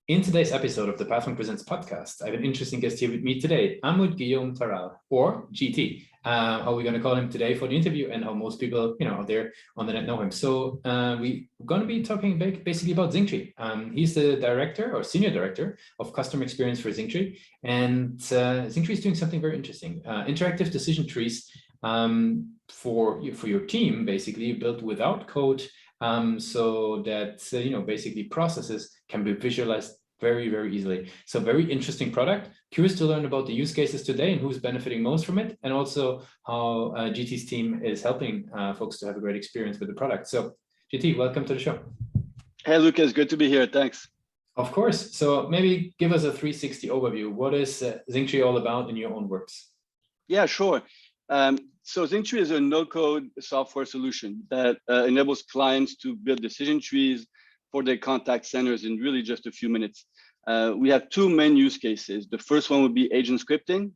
In today's episode of the Pathwing Presents podcast, I have an interesting guest here with me today. I'm with Guillaume Tarralle, or GT, how we're going to call him today for the interview, and how most people, out there on the net know him. So we're going to be talking basically about Zingtree. He's the director or senior director of customer experience for Zingtree, and Zingtree is doing something very interesting. Interactive decision trees for your team, basically built without code, so that basically processes can be visualized very, very easily. So very interesting product. Curious to learn about the use cases today and who's benefiting most from it, and also how GT's team is helping folks to have a great experience with the product. So GT, welcome to the show. Hey, Lucas, good to be here. Thanks. Of course. So maybe give us a 360 overview. What is Zingtree all about in your own words? Yeah, sure. So Zingtree is a no-code software solution that enables clients to build decision trees for their contact centers in really just a few minutes. We have two main use cases. The first one would be agent scripting,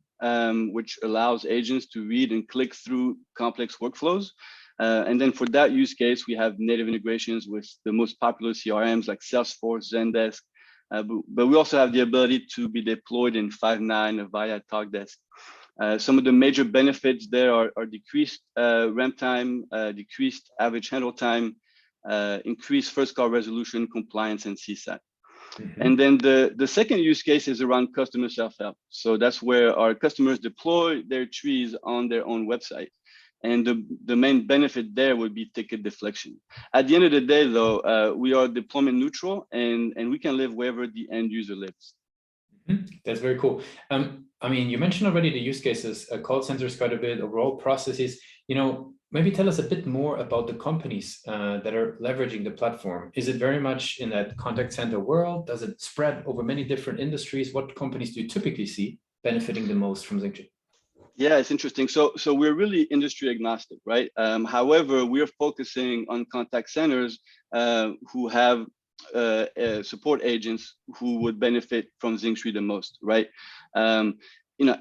which allows agents to read and click through complex workflows. And then for that use case, we have native integrations with the most popular CRMs like Salesforce, Zendesk, but we also have the ability to be deployed in Five9 via Talkdesk. Some of the major benefits there are decreased ramp time, decreased average handle time, increased first call resolution, compliance, and CSAT. Mm-hmm. And then the second use case is around customer self-help. So that's where our customers deploy their trees on their own website. And the main benefit there would be ticket deflection. At the end of the day, though, we are deployment neutral and we can live wherever the end user lives. Mm-hmm. That's very cool. You mentioned already the use cases, call centers quite a bit, overall processes. Maybe tell us a bit more about the companies that are leveraging the platform. Is it very much in that contact center world? Does it spread over many different industries? What companies do you typically see benefiting the most from Zingtree? Yeah, it's interesting. So we're really industry agnostic, right? However, we're focusing on contact centers who have support agents who would benefit from Zingtree the most, right?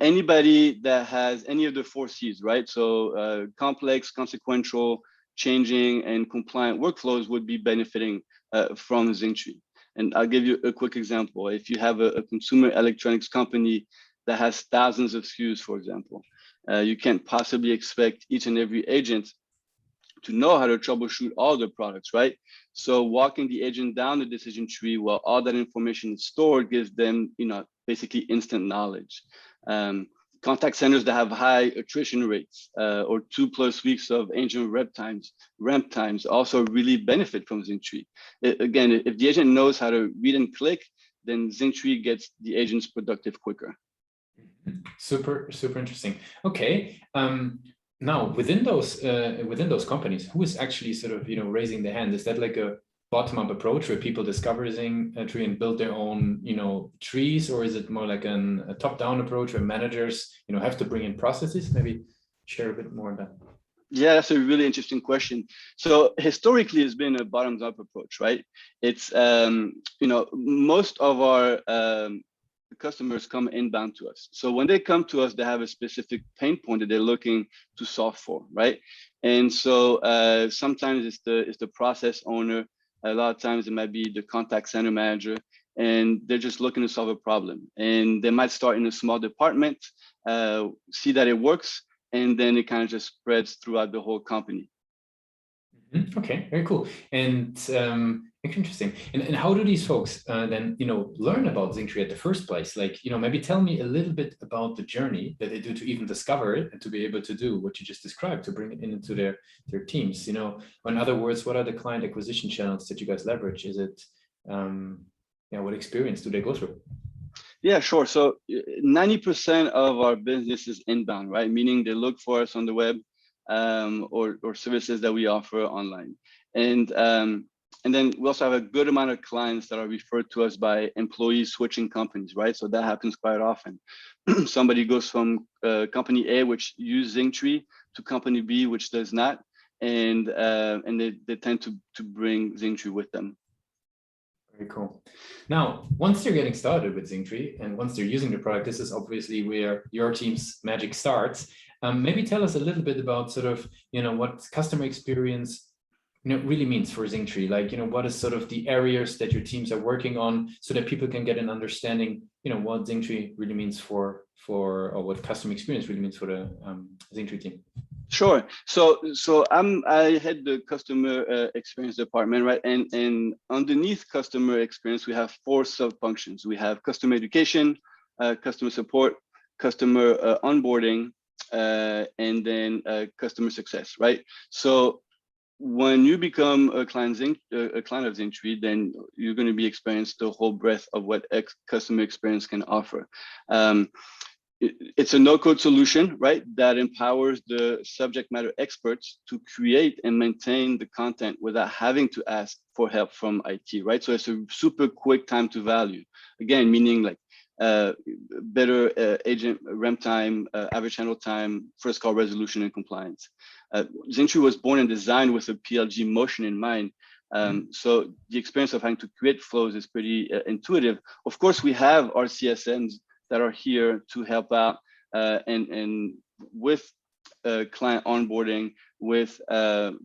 Anybody that has any of the 4 C's, right? So complex, consequential, changing, and compliant workflows would be benefiting from Zingtree. And I'll give you a quick example. If you have a consumer electronics company that has thousands of SKUs, for example, you can't possibly expect each and every agent to know how to troubleshoot all the products, right? So walking the agent down the decision tree while all that information is stored gives them, basically instant knowledge. Contact centers that have high attrition rates or 2+ weeks of agent ramp times also really benefit from Zingtree. Again, if the agent knows how to read and click, then Zingtree gets the agents productive quicker. Super, super interesting. Okay. Now, within those companies, who is actually sort of raising their hand? Is that like a bottom-up approach where people discover Zingtree and build their own trees, or is it more like a top-down approach where managers have to bring in processes? Maybe share a bit more on that. Yeah, that's a really interesting question. So historically, it's been a bottoms-up approach, right? It's most of our customers come inbound to us. So when they come to us, they have a specific pain point that they're looking to solve for, right? And so sometimes it's the process owner. A lot of times it might be the contact center manager, and they're just looking to solve a problem. And they might start in a small department, see that it works, and then it kind of just spreads throughout the whole company. Okay, very cool. And interesting. And how do these folks then learn about Zingtree at the first place? Like, maybe tell me a little bit about the journey that they do to even discover it and to be able to do what you just described, to bring it into their teams. In other words, what are the client acquisition channels that you guys leverage? Is it what experience do they go through? Yeah, sure. So 90% of our business is inbound, right? Meaning they look for us on the web or services that we offer online. And then we also have a good amount of clients that are referred to us by employees switching companies, right? So that happens quite often. Somebody goes from company A, which use Zingtree, to company B, which does not. And they tend to bring Zingtree with them. Very cool. Now, once they're getting started with Zingtree and once they're using the product, this is obviously where your team's magic starts. Maybe tell us a little bit about sort of, what customer experience really means for Zingtree? Like, what is sort of the areas that your teams are working on so that people can get an understanding, what Zingtree really means or what customer experience really means for the Zingtree team? Sure. So I head the customer experience department, right? And underneath customer experience, we have 4 sub functions. We have customer education, customer support, customer onboarding, and then customer success, right? So when you become a client of Zingtree, then you're going to be experienced the whole breadth of what customer experience can offer. It's a no-code solution, right, that empowers the subject matter experts to create and maintain the content without having to ask for help from IT, right? So it's a super quick time to value. Again, meaning like better agent REM time, average handle time, first call resolution, and compliance. Zingtree was born and designed with a PLG motion in mind. So the experience of having to create flows is pretty intuitive. Of course, we have our CSMs that are here to help out and with client onboarding, with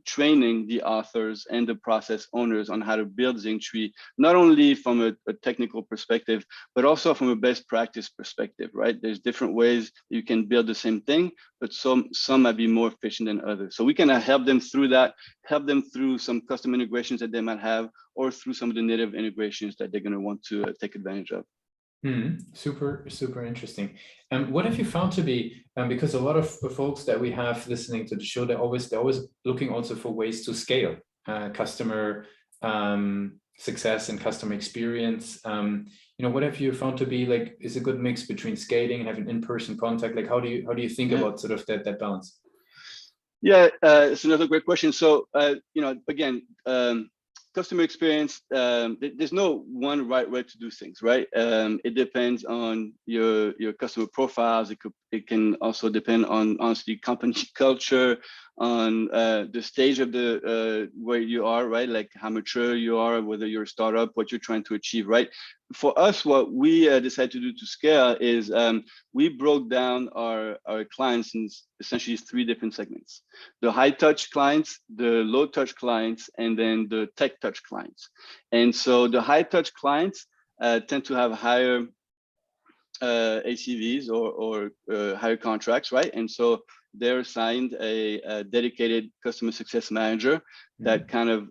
training the authors and the process owners on how to build Zingtree, not only from a technical perspective, but also from a best practice perspective, right? There's different ways you can build the same thing, but some might be more efficient than others. So we can help them through that, help them through some custom integrations that they might have, or through some of the native integrations that they're gonna want to take advantage of. Super interesting. What have you found to be, because a lot of the folks that we have listening to the show, they're always looking also for ways to scale customer success and customer experience. What have you found to be like is a good mix between scaling and having in-person contact? Like how do you think about sort of that balance? Yeah, it's another great question. So again, customer experience, there's no one right way to do things, right? It depends on your customer profiles. It can also depend on, honestly, company culture, on the stage of the where you are, right? Like how mature you are, whether you're a startup, what you're trying to achieve, right? For us, what we decided to do to scale is we broke down our clients in essentially 3 different segments: the high touch clients, the low touch clients, and then the tech touch clients. And so the high touch clients tend to have higher ACVs or higher contracts, right? And so they're assigned a dedicated customer success manager that kind of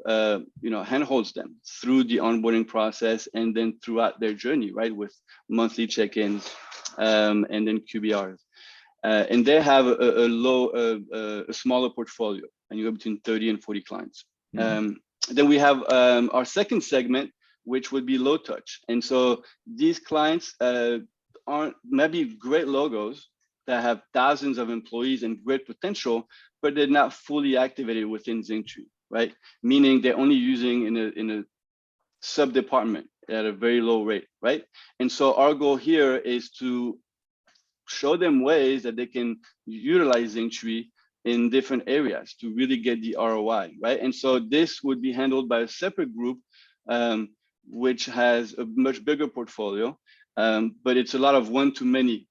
handholds them through the onboarding process and then throughout their journey, right, with monthly check-ins and then QBRs. And they have a smaller portfolio, and you go between 30 and 40 clients. Then we have our second segment, which would be low touch. And so these clients aren't maybe great logos that have thousands of employees and great potential, but they're not fully activated within Zingtree, right? Meaning they're only using in a sub department at a very low rate, right? And so our goal here is to show them ways that they can utilize Zingtree in different areas to really get the ROI, right? And so this would be handled by a separate group, which has a much bigger portfolio, but it's a lot of one-to-many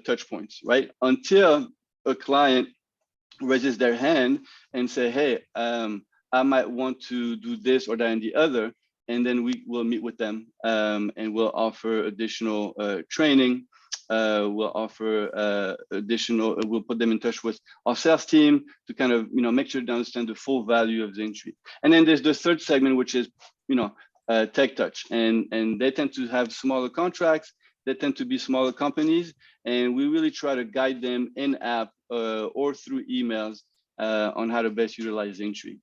touch points, right? Until a client raises their hand and say, hey, I might want to do this or that and the other, and then we will meet with them and we'll offer additional training. We'll offer we'll put them in touch with our sales team to kind of, make sure they understand the full value of Zingtree. And then there's the third segment, which is, tech touch, and they tend to have smaller contracts. They tend to be smaller companies, and we really try to guide them in app or through emails on how to best utilize Zingtree.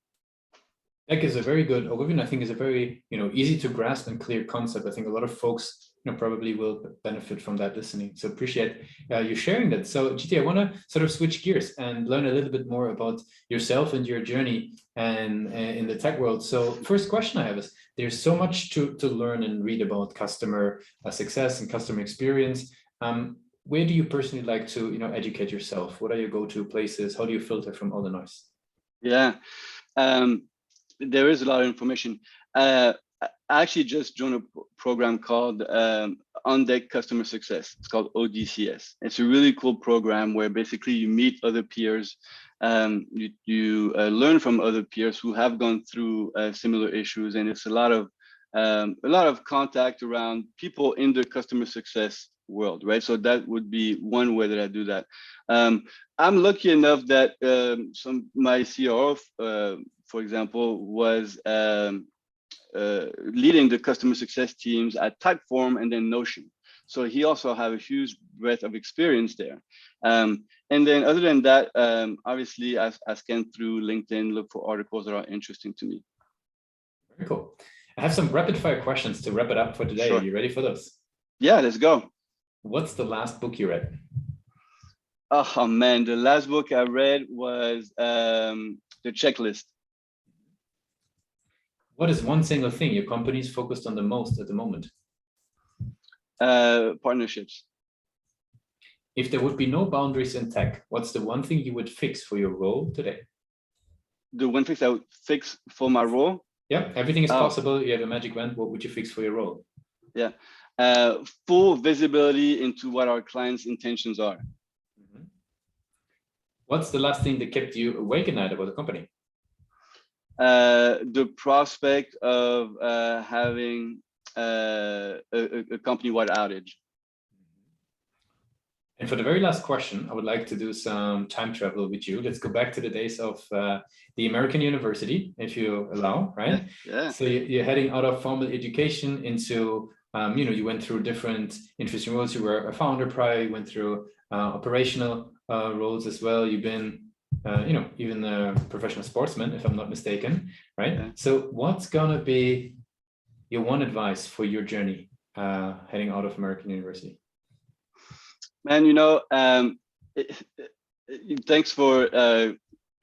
Tech is a very good overview, and I think is a very easy to grasp and clear concept. I think a lot of folks probably will benefit from that listening. So appreciate you sharing that. So GT, I want to sort of switch gears and learn a little bit more about yourself and your journey and in the tech world. So first question I have is, there's so much to learn and read about customer success and customer experience. Where do you personally like to educate yourself? What are your go-to places? How do you filter from all the noise? Yeah, there is a lot of information. I actually just joined a program called On Deck Customer Success. It's called ODCS. It's a really cool program where basically you meet other peers You learn from other peers who have gone through similar issues, and it's a lot of contact around people in the customer success world, right? So that would be one way that I do that. I'm lucky enough that my CRO, for example, was leading the customer success teams at Typeform and then Notion. So he also have a huge breadth of experience there. And then other than that, obviously I scan through LinkedIn, look for articles that are interesting to me. Very cool. I have some rapid fire questions to wrap it up for today. Sure. Are you ready for those? Yeah, let's go. What's the last book you read? Oh man, the last book I read was The Checklist. What is one single thing your company is focused on the most at the moment? Partnerships. If there would be no boundaries in tech, what's the one thing you would fix for your role today? The one fix I would fix for my role? Yeah, everything is possible. You have a magic wand. What would you fix for your role? Yeah, full visibility into what our clients' intentions are. Mm-hmm. What's the last thing that kept you awake at night about the company? The prospect of having a company-wide outage. And for the very last question, I would like to do some time travel with you. Let's go back to the days of the American University, if you allow, right? Yeah. So you're heading out of formal education into, you went through different interesting roles. You were a founder prior, you went through operational roles as well. You've been, even a professional sportsman, if I'm not mistaken, right? Yeah. So what's gonna be your one advice for your journey heading out of American University? Man, thanks for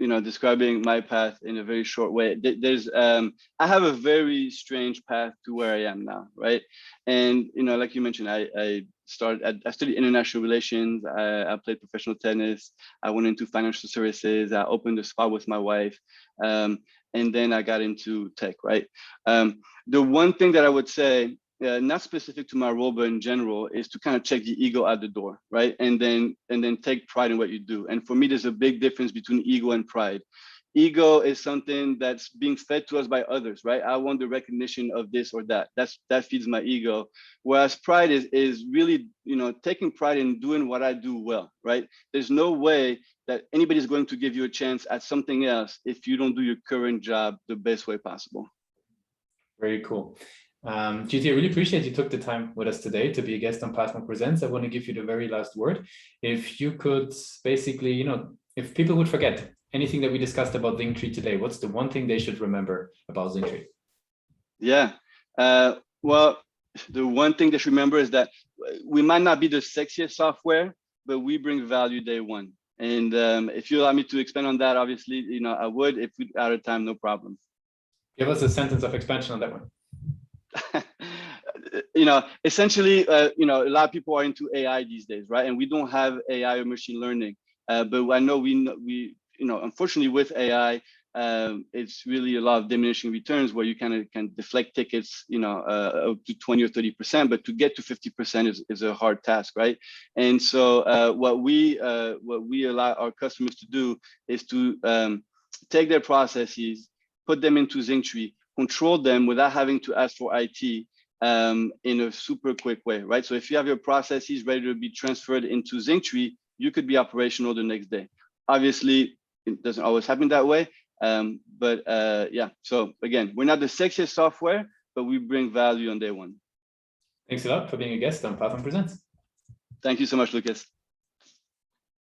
describing my path in a very short way. I have a very strange path to where I am now, right? And like you mentioned, I studied international relations. I played professional tennis. I went into financial services. I opened a spa with my wife, and then I got into tech, right? The one thing that I would say, not specific to my role, but in general, is to kind of check the ego at the door, right? And then take pride in what you do. And for me, there's a big difference between ego and pride. Ego is something that's being fed to us by others, right? I want the recognition of this or that. That feeds my ego. Whereas pride is really, taking pride in doing what I do well, right? There's no way that anybody's going to give you a chance at something else if you don't do your current job the best way possible. Very cool. GT, I really appreciate you took the time with us today to be a guest on Passmore Presents. I want to give you the very last word. If you could basically, if people would forget anything that we discussed about Zingtree today, what's the one thing they should remember about Zingtree? Yeah. Well, the one thing they should remember is that we might not be the sexiest software, but we bring value day one. And if you allow me to expand on that, obviously, I would. If we're out of time, no problem. Give us a sentence of expansion on that one. Essentially, a lot of people are into AI these days, right? And we don't have AI or machine learning, but I know we unfortunately with AI, it's really a lot of diminishing returns where you can deflect tickets, up to 20 or 30%, but to get to 50% is a hard task, right? And so what we allow our customers to do is to take their processes, put them into Zingtree, control them without having to ask for IT in a super quick way, right? So if you have your processes ready to be transferred into Zingtree, you could be operational the next day. Obviously, it doesn't always happen that way, but yeah. So again, we're not the sexiest software, but we bring value on day one. Thanks a lot for being a guest on Passmore Presents. Thank you so much, Lucas.